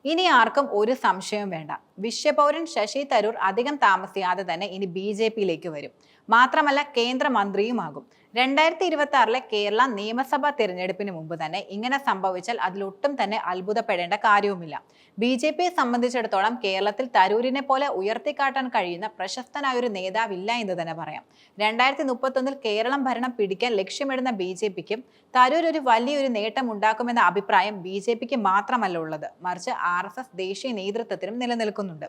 ഇനി ആർക്കും ഒരു സംശയവും വേണ്ട. വിശ്വപൗരൻ ശശി തരൂർ അധികം താമസിയാതെ തന്നെ ഇനി BJP-യിലേക്ക് വരും. മാത്രമല്ല കേന്ദ്രമന്ത്രിയുമാകും. 2026 കേരള നിയമസഭാ തിരഞ്ഞെടുപ്പിന് മുമ്പ് തന്നെ ഇങ്ങനെ സംഭവിച്ചാൽ അതിലൊട്ടും തന്നെ അത്ഭുതപ്പെടേണ്ട കാര്യവുമില്ല. BJP-യെ സംബന്ധിച്ചിടത്തോളം കേരളത്തിൽ തരൂരിനെ പോലെ ഉയർത്തിക്കാട്ടാൻ കഴിയുന്ന പ്രശസ്തനായ ഒരു നേതാവില്ല എന്ന് തന്നെ പറയാം. 2031 കേരളം ഭരണം പിടിക്കാൻ ലക്ഷ്യമിടുന്ന BJP-ക്കും തരൂർ ഒരു വലിയൊരു നേട്ടം ഉണ്ടാക്കുമെന്ന അഭിപ്രായം BJP-ക്ക് മാത്രമല്ല ഉള്ളത്, മറിച്ച് RSS ദേശീയ നേതൃത്വത്തിനും നിലനിൽക്കുന്നുണ്ട്.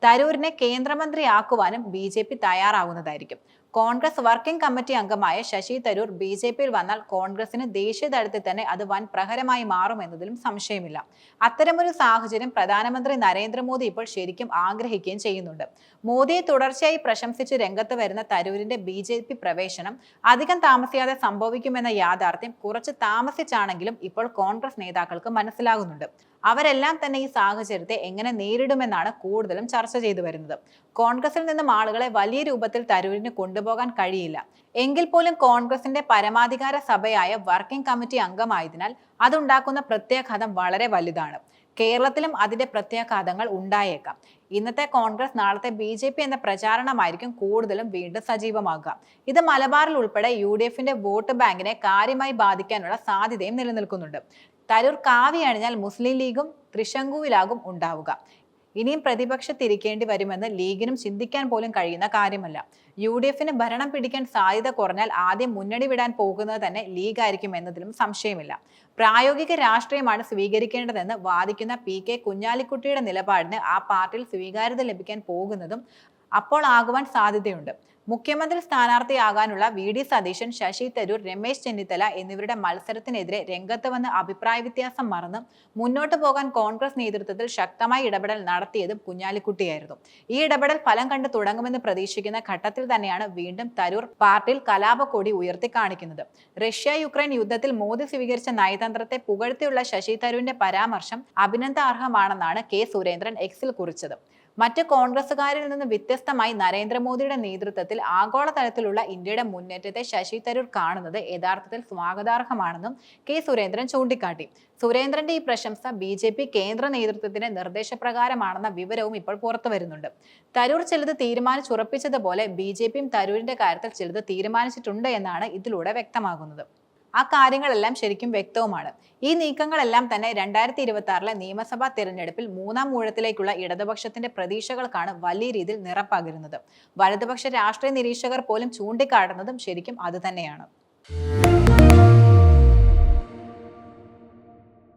തരൂരിനെ കേന്ദ്രമന്ത്രിയാക്കുവാനും BJP തയ്യാറാവുന്നതായിരിക്കും. കോൺഗ്രസ് വർക്കിംഗ് കമ്മിറ്റി അംഗമായ ശശി തരൂർ BJP-യിൽ വന്നാൽ കോൺഗ്രസിന് ദേശീയ തലത്തിൽ തന്നെ അത് വൻ പ്രഹരമായി മാറുമെന്നതിലും സംശയമില്ല. അത്തരമൊരു സാഹചര്യം പ്രധാനമന്ത്രി നരേന്ദ്രമോദി ഇപ്പോൾ ശരിക്കും ആഗ്രഹിക്കുകയും ചെയ്യുന്നുണ്ട്. മോദിയെ തുടർച്ചയായി പ്രശംസിച്ച് രംഗത്ത് വരുന്ന തരൂരിന്റെ BJP പ്രവേശനം അധികം താമസിയാതെ സംഭവിക്കുമെന്ന യാഥാർത്ഥ്യം കുറച്ച് താമസിച്ചാണെങ്കിലും ഇപ്പോൾ കോൺഗ്രസ് നേതാക്കൾക്ക് മനസ്സിലാകുന്നുണ്ട്. അവരെല്ലാം തന്നെ ഈ സാഹചര്യത്തെ എങ്ങനെ നേരിടുമെന്നാണ് കൂടുതലും ചർച്ച ചെയ്തു വരുന്നത്. കോൺഗ്രസിൽ നിന്നും ആളുകളെ വലിയ രൂപത്തിൽ തരൂരിന് കൊണ്ടുപോകാൻ കഴിയില്ല. എങ്കിൽ പോലും കോൺഗ്രസിന്റെ പരമാധികാര സഭയായ വർക്കിംഗ് കമ്മിറ്റി അംഗമായതിനാൽ അതുണ്ടാക്കുന്ന പ്രത്യാഘാതം വളരെ വലുതാണ്. കേരളത്തിലും അതിന്റെ പ്രത്യാഘാതങ്ങൾ ഉണ്ടായേക്കാം. ഇന്നത്തെ കോൺഗ്രസ് നാളത്തെ BJP എന്ന പ്രചാരണമായിരിക്കും കൂടുതലും വീണ്ടും സജീവമാകുക. ഇത് മലബാറിൽ ഉൾപ്പെടെ UDF-ന്റെ വോട്ട് ബാങ്കിനെ കാര്യമായി ബാധിക്കാനുള്ള സാധ്യതയും നിലനിൽക്കുന്നുണ്ട്. തരൂർ കാവി അണിഞ്ഞാൽ മുസ്ലിം ലീഗും ത്രിശങ്കുവിലാകും ഉണ്ടാവുക. ഇനിയും പ്രതിപക്ഷത്തിരിക്കേണ്ടി വരുമെന്ന് ലീഗിനും ചിന്തിക്കാൻ പോലും കഴിയുന്ന കാര്യമല്ല. UDF-ന് ഭരണം പിടിക്കാൻ സാധ്യത കുറഞ്ഞാൽ ആദ്യം മുന്നണി വിടാൻ പോകുന്നത് തന്നെ ലീഗ് ആയിരിക്കും എന്നതിലും സംശയമില്ല. പ്രായോഗിക രാഷ്ട്രീയമാണ് സ്വീകരിക്കേണ്ടതെന്ന് വാദിക്കുന്ന PK കുഞ്ഞാലിക്കുട്ടിയുടെ നിലപാടിന് ആ പാർട്ടിയിൽ സ്വീകാര്യത ലഭിക്കാൻ പോകുന്നതും അപ്പോൾ ആകുവാൻ സാധ്യതയുണ്ട്. മുഖ്യമന്ത്രി സ്ഥാനാർത്ഥിയാകാനുള്ള VD സതീശൻ, ശശി തരൂർ, രമേശ് ചെന്നിത്തല എന്നിവരുടെ മത്സരത്തിനെതിരെ രംഗത്ത് വന്ന് അഭിപ്രായ വ്യത്യാസം മറന്ന് മുന്നോട്ട് പോകാൻ കോൺഗ്രസ് നേതൃത്വത്തിൽ ശക്തമായ ഇടപെടൽ നടത്തിയതും കുഞ്ഞാലിക്കുട്ടിയായിരുന്നു. ഈ ഇടപെടൽ ഫലം കണ്ടു തുടങ്ങുമെന്ന് പ്രതീക്ഷിക്കുന്ന ഘട്ടത്തിൽ തന്നെയാണ് വീണ്ടും തരൂർ പാർട്ടിയിൽ കലാപക്കൊടി ഉയർത്തി കാണിക്കുന്നത്. റഷ്യ-യുക്രൈൻ യുദ്ധത്തിൽ മോദി സ്വീകരിച്ച നയതന്ത്രത്തെ പുകഴ്ത്തിയുള്ള ശശി തരൂരിന്റെ പരാമർശം അഭിനന്ദനാർഹമാണെന്നാണ് K സുരേന്ദ്രൻ X-ൽ കുറിച്ചത്. മറ്റ് കോൺഗ്രസുകാരിൽ നിന്ന് വ്യത്യസ്തമായി നരേന്ദ്രമോദിയുടെ നേതൃത്വത്തിൽ ആഗോളതലത്തിലുള്ള ഇന്ത്യയുടെ മുന്നേറ്റത്തെ ശശി തരൂർ കാണുന്നത് യഥാർത്ഥത്തിൽ സ്വാഗതാർഹമാണെന്നും K സുരേന്ദ്രൻ ചൂണ്ടിക്കാട്ടി. സുരേന്ദ്രന്റെ ഈ പ്രശംസ BJP കേന്ദ്ര നേതൃത്വത്തിന്റെ നിർദ്ദേശപ്രകാരമാണെന്ന വിവരവും ഇപ്പോൾ പുറത്തു വരുന്നുണ്ട്. തരൂർ ചിലത് തീരുമാനിച്ചുറപ്പിച്ചതുപോലെ BJP-യും തരൂരിന്റെ കാര്യത്തിൽ ചിലത് തീരുമാനിച്ചിട്ടുണ്ട് എന്നാണ് ഇതിലൂടെ വ്യക്തമാകുന്നത്. ആ കാര്യങ്ങളെല്ലാം ശരിക്കും വ്യക്തവുമാണ്. ഈ നീക്കങ്ങളെല്ലാം തന്നെ 2026 നിയമസഭാ തിരഞ്ഞെടുപ്പിൽ മൂന്നാം ഊഴത്തിലേക്കുള്ള ഇടതുപക്ഷത്തിന്റെ പ്രതീക്ഷകൾക്കാണ് വലിയ രീതിയിൽ നിറം പകരുന്നത്. വലതുപക്ഷ രാഷ്ട്രീയ നിരീക്ഷകർ പോലും ചൂണ്ടിക്കാട്ടുന്നതും ശരിക്കും അത് തന്നെയാണ്.